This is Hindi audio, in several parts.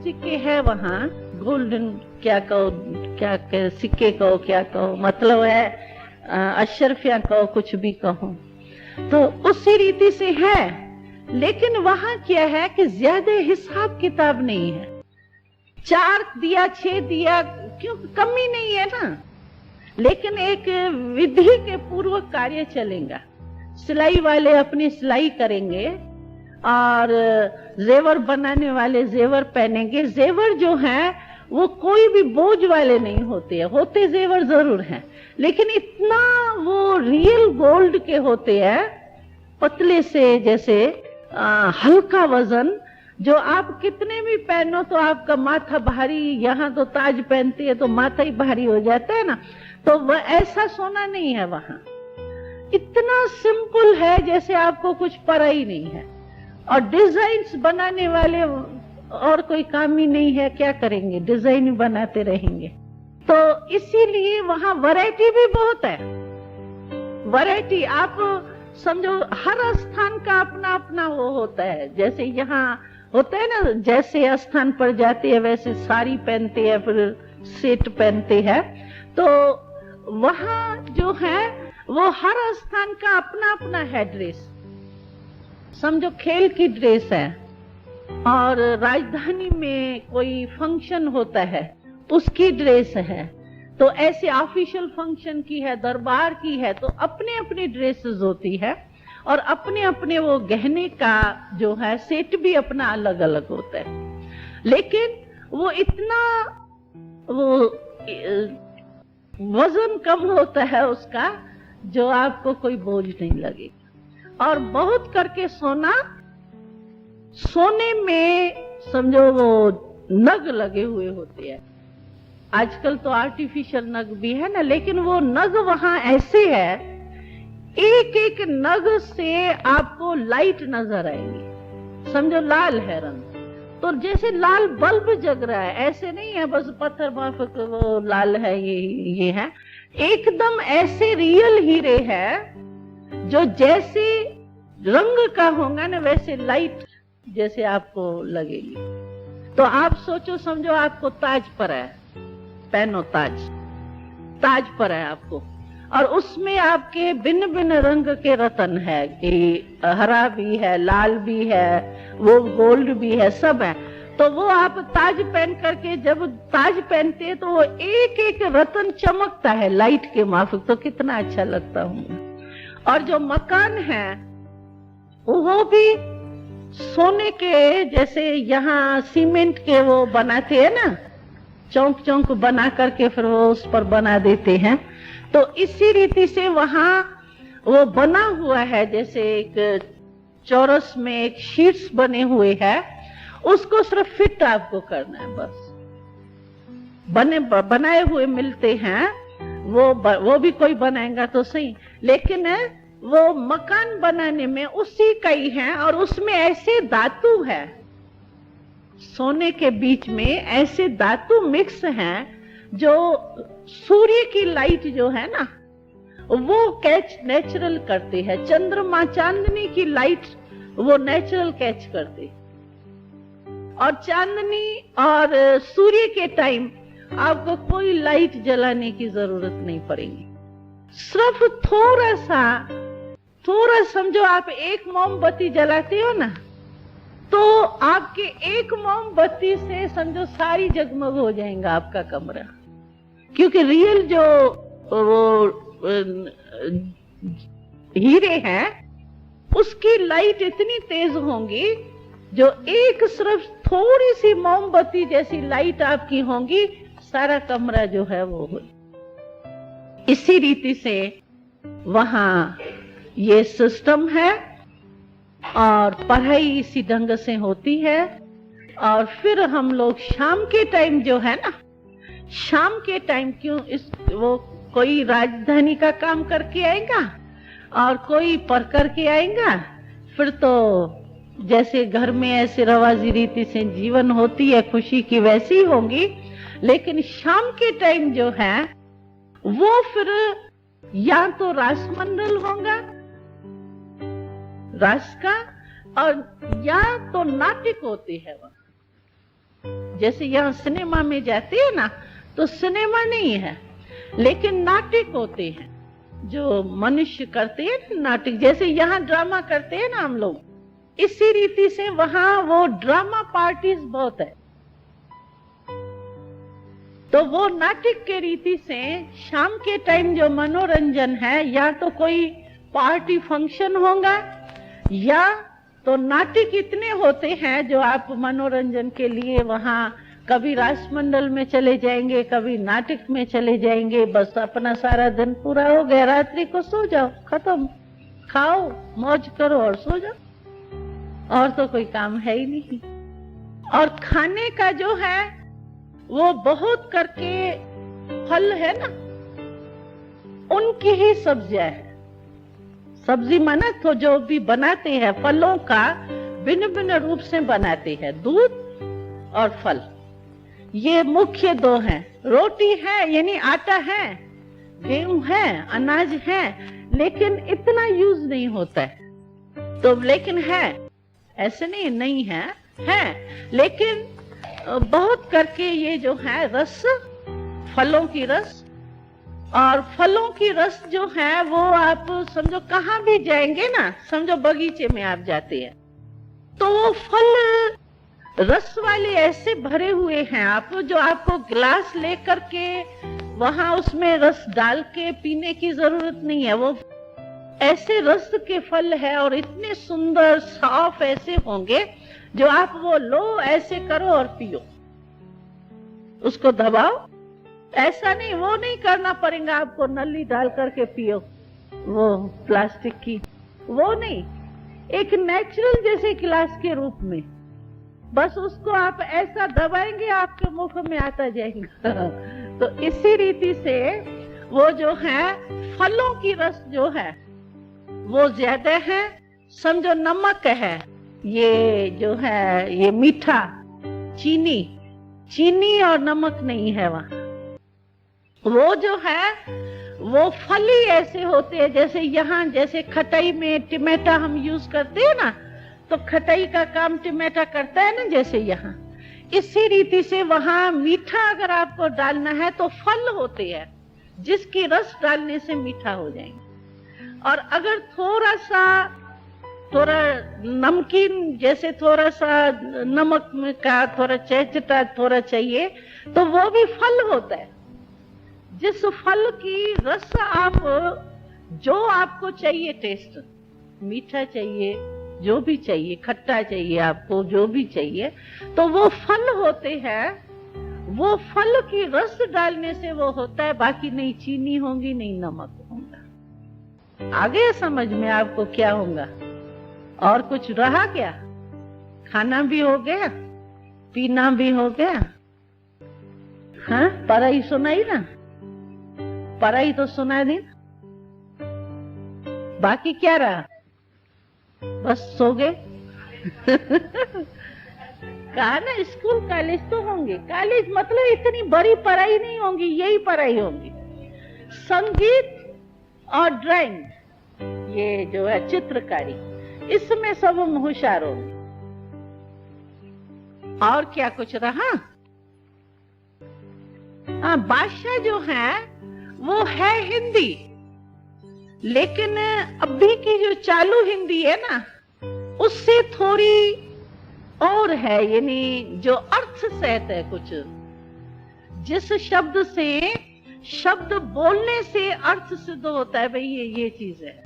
सिक्के है वहाँ, गोल्डन क्या कहो, क्या कहो, सिक्के कहो, क्या कहो, मतलब है अशरफिया कहो, कुछ भी कहो, तो उसी रीति से है। लेकिन वहाँ क्या है कि ज्यादा हिसाब किताब नहीं है, 4 दिया 6 दिया, क्यों, कमी नहीं है ना। लेकिन एक विधि के पूर्वक कार्य चलेगा। सिलाई वाले अपनी सिलाई करेंगे और जेवर बनाने वाले जेवर पहनेंगे। जेवर जो है वो कोई भी बोझ वाले नहीं होते हैं, होते जेवर जरूर हैं, लेकिन इतना वो रियल गोल्ड के होते हैं, पतले से, जैसे हल्का वजन, जो आप कितने भी पहनो तो आपका माथा भारी, यहाँ तो ताज पहनते हैं तो माथा ही भारी हो जाता है ना, तो वह ऐसा सोना नहीं है वहाँ। इतना सिंपल है जैसे आपको कुछ पता ही नहीं है। और डिजाइन्स बनाने वाले और कोई काम ही नहीं है, क्या करेंगे, डिजाइन ही बनाते रहेंगे। तो इसीलिए वहाँ वैरायटी भी बहुत है। वैरायटी आप समझो, हर स्थान का अपना अपना वो होता है। जैसे यहाँ होता है ना, जैसे स्थान पर जाते हैं वैसे साड़ी पहनते हैं, फिर सेट पहनते हैं। तो वहाँ जो है वो हर स्थान का अपना अपना है ड्रेस। समझो खेल की ड्रेस है, और राजधानी में कोई फंक्शन होता है उसकी ड्रेस है, तो ऐसे ऑफिशियल फंक्शन की है, दरबार की है, तो अपने अपने ड्रेसेस होती है, और अपने अपने वो गहने का जो है सेट भी अपना अलग अलग होता है। लेकिन वो इतना वो वजन कम होता है उसका, जो आपको कोई बोझ नहीं लगेगा। और बहुत करके सोने में समझो वो नग लगे हुए होते हैं। आजकल तो आर्टिफिशियल नग भी है ना, लेकिन वो नग वहां ऐसे है, एक एक नग से आपको लाइट नजर आएंगी। समझो लाल है रंग, तो जैसे लाल बल्ब जग रहा है, ऐसे नहीं है बस पत्थर माफक वो लाल है, ये है, एकदम ऐसे रियल हीरे है, जो जैसे रंग का होगा ना वैसे लाइट जैसे आपको लगेगी। तो आप सोचो, समझो आपको ताज पर है, पहनो ताज पर है आपको, और उसमें आपके भिन्न भिन्न रंग के रतन है, कि हरा भी है, लाल भी है, वो गोल्ड भी है, सब है। तो वो आप ताज पहन करके जब ताज पहनते हैं तो वो एक एक रतन चमकता है लाइट के माफिक, तो कितना अच्छा लगता होगा। और जो मकान है वो भी सोने के, जैसे यहाँ सीमेंट के वो बनाते हैं ना, चौक चौक बना करके फिर वो उस पर बना देते हैं, तो इसी रीति से वहां वो बना हुआ है, जैसे एक चौरस में एक शीट्स बने हुए हैं, उसको सिर्फ फिट आपको करना है बस। बनाए हुए मिलते हैं, वो भी कोई बनाएगा तो सही, लेकिन वो मकान बनाने में उसी का ही है, और उसमें ऐसे धातु है, सोने के बीच में ऐसे धातु मिक्स हैं, जो सूर्य की लाइट जो है ना वो कैच नेचुरल करते हैं। चंद्रमा चांदनी की लाइट वो नेचुरल कैच करते, और चांदनी और सूर्य के टाइम आपको कोई लाइट जलाने की जरूरत नहीं पड़ेगी। सिर्फ थोड़ा समझो, आप एक मोमबत्ती जलाते हो ना, तो आपके एक मोमबत्ती से समझो सारी जगमग हो जाएगा आपका कमरा, क्योंकि रियल जो वो हीरे हैं उसकी लाइट इतनी तेज होंगी, जो एक सिर्फ थोड़ी सी मोमबत्ती जैसी लाइट आपकी होगी, सारा कमरा जो है वो हो। इसी रीति से वहां ये सिस्टम है, और पढ़ाई इसी ढंग से होती है। और फिर हम लोग शाम के टाइम जो है ना, शाम के टाइम क्यों वो कोई राजधानी का काम करके आएगा और कोई पढ़ करके आएगा, फिर तो जैसे घर में ऐसे रवाजी रीति से जीवन होती है खुशी की, वैसी होंगी। लेकिन शाम के टाइम जो है वो फिर या तो रासमंडल होगा रास का, और या तो नाटक होती है वहां। जैसे यहाँ सिनेमा में जाते हैं ना, तो सिनेमा नहीं है, लेकिन नाटक होते हैं जो मनुष्य करते हैं नाटक। जैसे यहाँ ड्रामा करते हैं ना हम लोग, इसी रीति से वहां वो ड्रामा पार्टीज बहुत है। तो वो नाटक के रीति से शाम के टाइम जो मनोरंजन है, या तो कोई पार्टी फंक्शन होगा, या तो नाटक इतने होते हैं जो आप मनोरंजन के लिए वहां कभी रासमंडल में चले जाएंगे, कभी नाटक में चले जाएंगे। बस अपना सारा दिन पूरा हो गया, रात्रि को सो जाओ, खत्म, खाओ मौज करो और सो जाओ, और तो कोई काम है ही नहीं। और खाने का जो है वो बहुत करके फल है ना, उनकी ही सब्जियां है। सब्जी माना तो जो भी बनाते हैं फलों का भिन्न भिन्न रूप से बनाते हैं, दूध और फल, ये मुख्य दो हैं। रोटी है यानी आटा है, गेहूं है, अनाज है, लेकिन इतना यूज नहीं होता है। तो लेकिन है, ऐसे नहीं है, लेकिन बहुत करके ये जो है रस, फलों की रस, और फलों की रस जो है वो आप समझो कहाँ भी जाएंगे ना, समझो बगीचे में आप जाते हैं तो वो फल रस वाले ऐसे भरे हुए हैं, आप जो आपको गिलास लेकर के वहां उसमें रस डाल के पीने की जरूरत नहीं है। वो ऐसे रस के फल है और इतने सुंदर साफ ऐसे होंगे जो आप वो लो, ऐसे करो और पियो, उसको दबाओ। ऐसा नहीं, वो नहीं करना पड़ेगा आपको, नली डाल करके पियो वो प्लास्टिक की, वो नहीं, एक नेचुरल जैसे गिलास के रूप में, बस उसको आप ऐसा दबाएंगे आपके मुख में आता जाएगा। तो इसी रीति से वो जो है फलों की रस जो है वो ज्यादा है। समझो नमक है, ये जो है ये मीठा, चीनी और नमक नहीं है वहां। वो जो है वो फल ही ऐसे होते हैं, जैसे यहाँ जैसे खटाई में टमाटा हम यूज करते हैं ना, तो खटाई का काम टमाटा करता है ना, जैसे यहाँ इसी रीति से वहां मीठा अगर आपको डालना है तो फल होते हैं जिसकी रस डालने से मीठा हो जाएंगे। और अगर थोड़ा नमकीन, जैसे थोड़ा सा नमक का थोड़ा चहचटा थोड़ा चाहिए, तो वो भी फल होता है। जिस फल की रस आप, जो आपको चाहिए टेस्ट, मीठा चाहिए, जो भी चाहिए, खट्टा चाहिए आपको, जो भी चाहिए, तो वो फल होते हैं। वो फल की रस डालने से वो होता है, बाकी नहीं चीनी होगी, नहीं नमक होगा। आगे समझ में आपको क्या होगा? और कुछ रहा क्या? खाना भी हो गया, पीना भी हो गया, हाँ पढ़ाई सुनाई ना, पढ़ाई तो सुना दी, बाकी क्या रहा? बस सो गए। कहा ना स्कूल कॉलेज तो होंगे, कॉलेज मतलब इतनी बड़ी पढ़ाई नहीं होगी, यही पढ़ाई होगी। संगीत और ड्राइंग, ये जो है चित्रकारी, इसमें सब हम होशियार होंगे। और क्या कुछ रहा? हाँ, भाषा जो है वो है हिंदी, लेकिन अभी की जो चालू हिंदी है ना, उससे थोड़ी और है, यानी जो अर्थ सहित है कुछ, जिस शब्द से, शब्द बोलने से अर्थ सिद्ध होता है, भाई ये चीज है,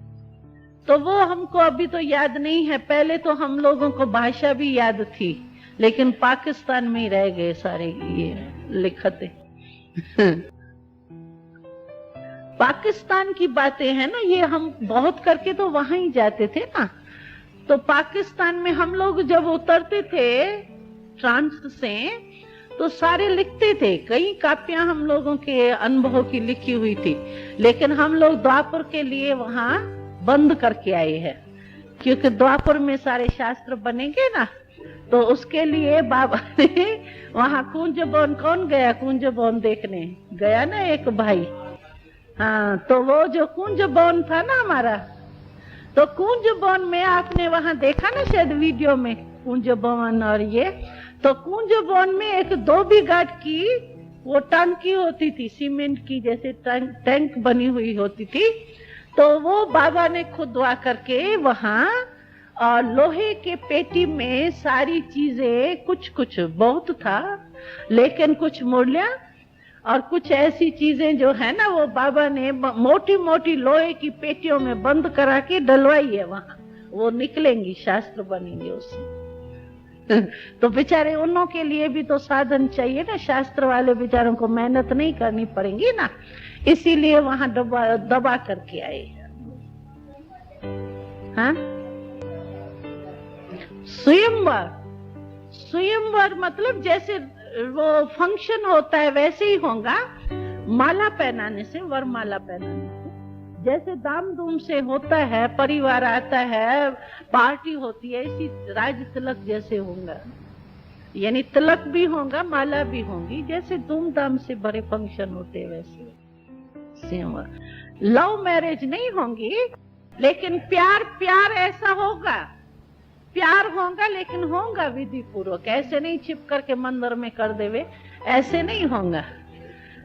तो वो हमको अभी तो याद नहीं है। पहले तो हम लोगों को भाषा भी याद थी, लेकिन पाकिस्तान में ही रह गए सारे ये लिखते। पाकिस्तान की बातें हैं ना, ये हम बहुत करके तो वहां ही जाते थे ना, तो पाकिस्तान में हम लोग जब उतरते थे फ्रांस से, तो सारे लिखते थे। कई कापियां हम लोगों के अनुभव की लिखी हुई थी, लेकिन हम लोग द्वापर के लिए वहां बंद करके आए हैं, क्योंकि द्वापर में सारे शास्त्र बनेंगे ना, तो उसके लिए बाबा ने वहां कुंज भवन, कौन गया कुंज भवन देखने? गया ना एक भाई, हाँ, तो वो जो कुंज भवन था ना हमारा, तो कुंज भवन में आपने वहां देखा ना शायद वीडियो में, कुंज भवन और ये, तो कुंज वन में एक 2 बीघा की वो टंकी होती थी, सीमेंट की जैसे टैंक बनी हुई होती थी। तो वो बाबा ने खुदवा करके वहां लोहे के पेटी में सारी चीजें, कुछ बहुत था लेकिन कुछ मूल्य, और कुछ ऐसी चीजें जो है ना वो बाबा ने मोटी मोटी लोहे की पेटियों में बंद करा के डलवाई है वहां। वो निकलेंगी, शास्त्र बनेंगे उससे। तो बेचारे उन्हों के लिए भी तो साधन चाहिए ना, शास्त्र वाले बेचारों को मेहनत नहीं करनी पड़ेगी ना, इसीलिए वहां दबा करके आए। हाँ, स्वयंवर मतलब जैसे वो फंक्शन होता है वैसे ही होगा। माला पहनाने से, वरमाला पहनाने से जैसे दाम दूम से होता है, परिवार आता है, पार्टी होती है, इसी राज तिलक जैसे होगा। यानी तिलक भी होगा, माला भी होगी, जैसे धूमधाम से बड़े फंक्शन होते हैं वैसे। लव मैरिज नहीं होंगी, लेकिन प्यार ऐसा होगा, प्यार होगा लेकिन होगा विधि पूर्वक। ऐसे नहीं छिप करके मंदिर में कर देवे, ऐसे नहीं होगा।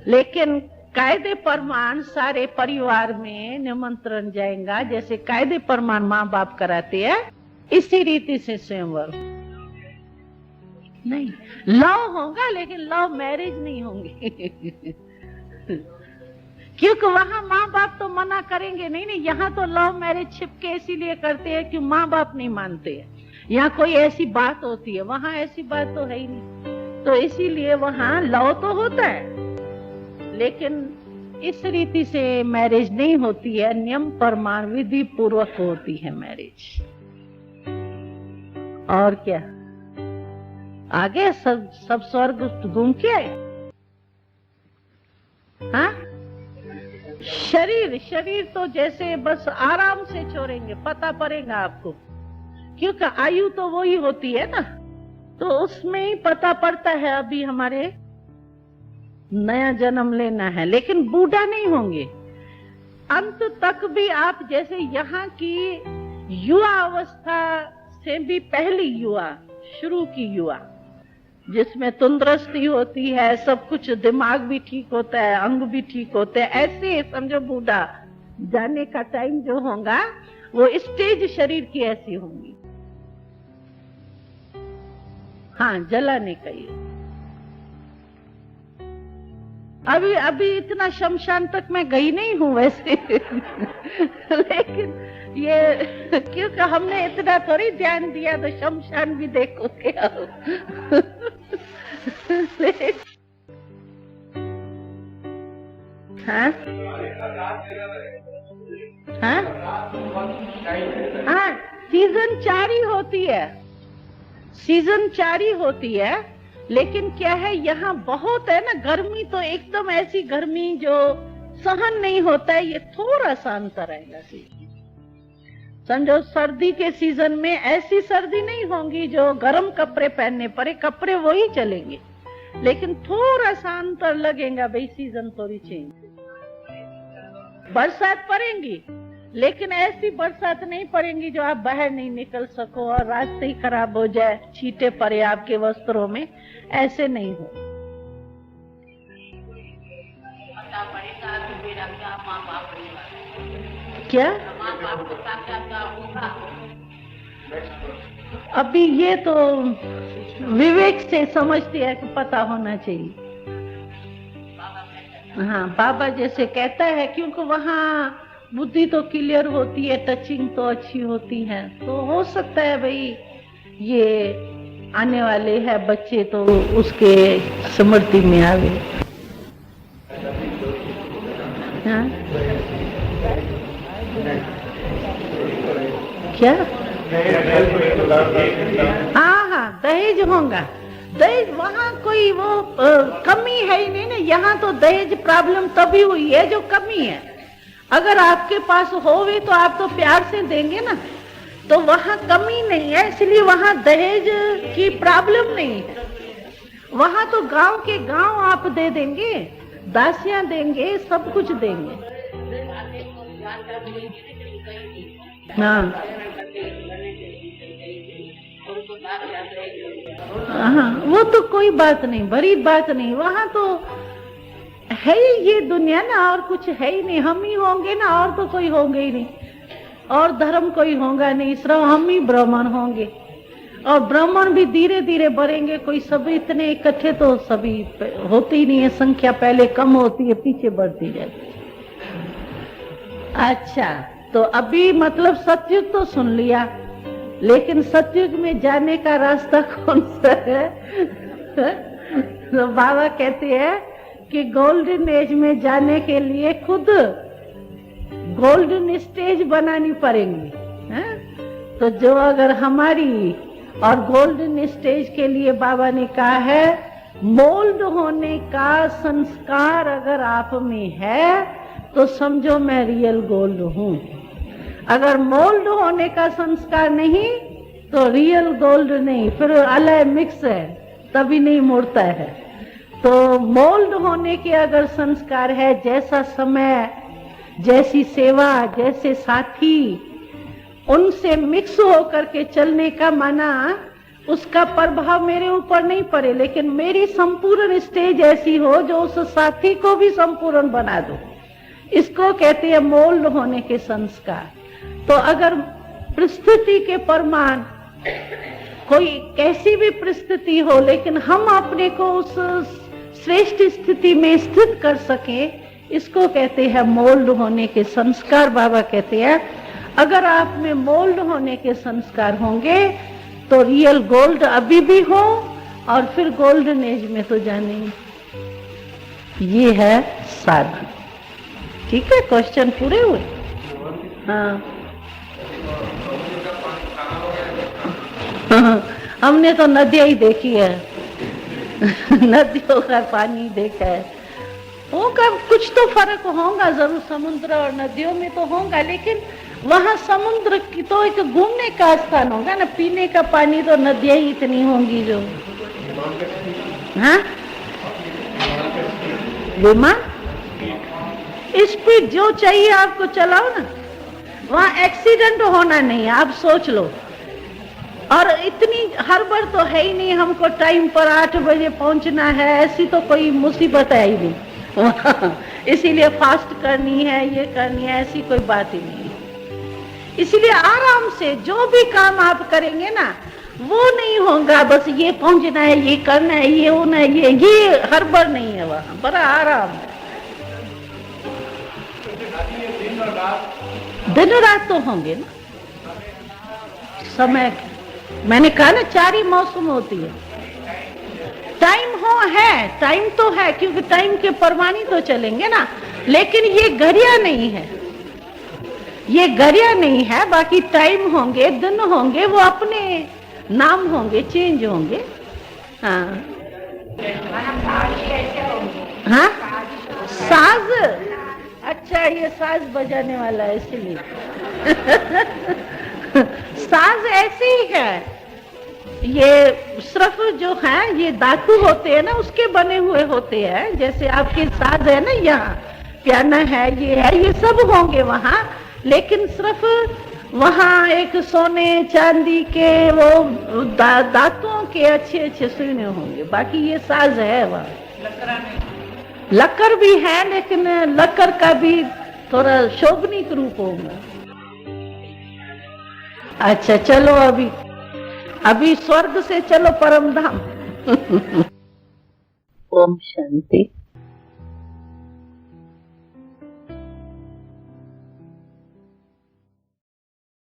लेकिन कायदे प्रमाण सारे परिवार में निमंत्रण जाएगा, जैसे कायदे प्रमाण माँ बाप कराते हैं, इसी रीति से स्वयंवर नहीं। लव होगा लेकिन लव मैरिज नहीं होंगी। क्योंकि वहां माँ बाप तो मना करेंगे नहीं। यहाँ तो लव मैरिज छिपके इसीलिए करते हैं कि माँ बाप नहीं मानते हैं। यहाँ कोई ऐसी बात होती है, वहां ऐसी बात तो है ही नहीं, तो इसीलिए वहां लव तो होता है लेकिन इस रीति से मैरिज नहीं होती है, नियम प्रमाण विधि पूर्वक होती है मैरिज। और क्या आगे सब स्वर्ग घूम के आए। हाँ, शरीर तो जैसे बस आराम से छोड़ेंगे, पता पड़ेगा आपको, क्योंकि आयु तो वो ही होती है ना, तो उसमें ही पता पड़ता है अभी हमारे नया जन्म लेना है, लेकिन बूढ़ा नहीं होंगे। अंत तक भी आप जैसे यहाँ की युवा अवस्था से भी पहली युवा, शुरू की युवा, जिसमें तंदुरुस्ती होती है, सब कुछ, दिमाग भी ठीक होता है, अंग भी ठीक होते हैं, ऐसे समझो बूढ़ा जाने का टाइम जो होगा वो स्टेज शरीर की ऐसी होंगी। हाँ, जलाने का ही। अभी इतना शमशान तक मैं गई नहीं हूँ वैसे। लेकिन ये क्योंकि हमने इतना थोड़ी ध्यान दिया, तो शमशान भी देखो क्या हो। हाँ? हाँ? हाँ, सीजन 4 ही होती है, सीजन 4 ही होती है। लेकिन क्या है, यहाँ बहुत है ना गर्मी, तो एकदम ऐसी गर्मी जो सहन नहीं होता है, ये थोड़ा सा अंतर आएगा। समझो सर्दी के सीजन में ऐसी सर्दी नहीं होगी जो गर्म कपड़े पहनने पड़े, कपड़े वही चलेंगे, लेकिन थोड़ा सा अंतर लगेगा भाई, सीजन थोड़ी चेंज। बरसात पड़ेगी लेकिन ऐसी बरसात नहीं पड़ेगी जो आप बाहर नहीं निकल सको और रास्ते ही खराब हो जाए, छींटे पड़े आपके वस्त्रों में, ऐसे नहीं हो। क्या अभी ये तो विवेक से समझती है कि पता होना चाहिए। हाँ, बाबा जैसे कहता है, क्योंकि वहाँ बुद्धि तो क्लियर होती है, टचिंग तो अच्छी होती है, तो हो सकता है भाई ये आने वाले हैं बच्चे तो उसके स्मृति में आवे। हाँ? क्या? हाँ, दहेज होगा। दहेज वहाँ कोई वो कमी है ही नहीं ना। यहाँ तो दहेज प्रॉब्लम तभी हुई है जो कमी है। अगर आपके पास होवे तो आप तो प्यार से देंगे ना, तो वहाँ कमी नहीं है, इसलिए वहाँ दहेज की प्रॉब्लम नहीं है। वहाँ तो गांव के गांव आप दे देंगे, दासियां देंगे, सब कुछ देंगे। हाँ, हाँ, वो तो कोई बात नहीं, बड़ी बात नहीं, वहां तो है ही ये दुनिया ना, और कुछ है ही नहीं, हम ही होंगे ना, और तो कोई होंगे ही नहीं, और धर्म कोई होगा नहीं, सिर्फ हम ही ब्राह्मण होंगे, और ब्राह्मण भी धीरे धीरे बढ़ेंगे, कोई सभी इतने इकट्ठे तो सभी होती ही नहीं है, संख्या पहले कम होती है, पीछे बढ़ती जाती है। अच्छा, तो अभी मतलब सतयुग तो सुन लिया, लेकिन सतयुग में जाने का रास्ता कौन सा है? तो बाबा कहते हैं कि गोल्डन एज में जाने के लिए खुद गोल्डन स्टेज बनानी पड़ेंगी, है? तो जो अगर हमारी, और गोल्डन स्टेज के लिए बाबा ने कहा है, मोल्ड होने का संस्कार अगर आप में है तो समझो मैं रियल गोल्ड हूं। अगर मोल्ड होने का संस्कार नहीं तो रियल गोल्ड नहीं, फिर अलग मिक्स है, तभी नहीं मुड़ता है। तो मोल्ड होने के अगर संस्कार है, जैसा समय, जैसी सेवा, जैसे साथी, उनसे मिक्स होकर के चलने का माना उसका प्रभाव मेरे ऊपर नहीं पड़े, लेकिन मेरी संपूर्ण स्टेज ऐसी हो जो उस साथी को भी संपूर्ण बना दो, इसको कहते हैं मोल्ड होने के संस्कार। तो अगर परिस्थिति के प्रमाण, कोई कैसी भी परिस्थिति हो, लेकिन हम अपने को उस श्रेष्ठ स्थिति में स्थित कर सके, इसको कहते हैं मोल्ड होने के संस्कार। बाबा कहते हैं अगर आप में मोल्ड होने के संस्कार होंगे तो रियल गोल्ड अभी भी हो, और फिर गोल्डन एज में तो जाने। ये है साधन। ठीक है, क्वेश्चन पूरे हुए? हाँ। हमने तो नदियां ही देखी है, नदियों का पानी देखा है, होगा कुछ तो फर्क होगा जरूर, समुद्र और नदियों में तो होगा, लेकिन वहां समुद्र की तो एक घूमने का स्थान होगा ना, पीने का पानी तो नदियां ही इतनी होंगी जो। हाँ, विमान स्पीड जो चाहिए आपको चलाओ ना, वहां एक्सीडेंट होना नहीं, आप सोच लो। और इतनी हड़बड़ तो है ही नहीं, हमको टाइम पर 8 बजे पहुंचना है, ऐसी तो कोई मुसीबत है ही नहीं। इसीलिए फास्ट करनी है, ये करनी है, ऐसी कोई बात ही नहीं। इसीलिए आराम से जो भी काम आप करेंगे ना, वो नहीं होगा बस ये पहुंचना है, ये करना है, ये होना है, ये हड़बड़ नहीं है, वहां बड़ा आराम है। दिन और रात तो होंगे ना, समय, मैंने कहा ना 4 ही मौसम होती है। टाइम हो है, टाइम तो है, क्योंकि टाइम के परवानी तो चलेंगे ना, लेकिन ये घड़ियां नहीं है, ये घड़ियां नहीं है। बाकी टाइम होंगे, दिन होंगे, वो अपने नाम होंगे, चेंज होंगे। हाँ हाँ, साज, अच्छा ये साज बजाने वाला है इसलिए। साज ऐसे ही है, ये सिर्फ जो है ये धातु होते हैं ना, उसके बने हुए होते हैं। जैसे आपके साज है ना, यहाँ पियानो है, ये सब होंगे वहाँ, लेकिन सिर्फ वहाँ एक सोने चांदी के वो धातुओं के अच्छे अच्छे सुने होंगे, बाकी ये साज है वहाँ। लक्कर भी है, लेकिन लक्कर का भी थोड़ा शोभनीक रूप होगा। अच्छा चलो, अभी स्वर्ग से चलो परम धाम। ओम शांति।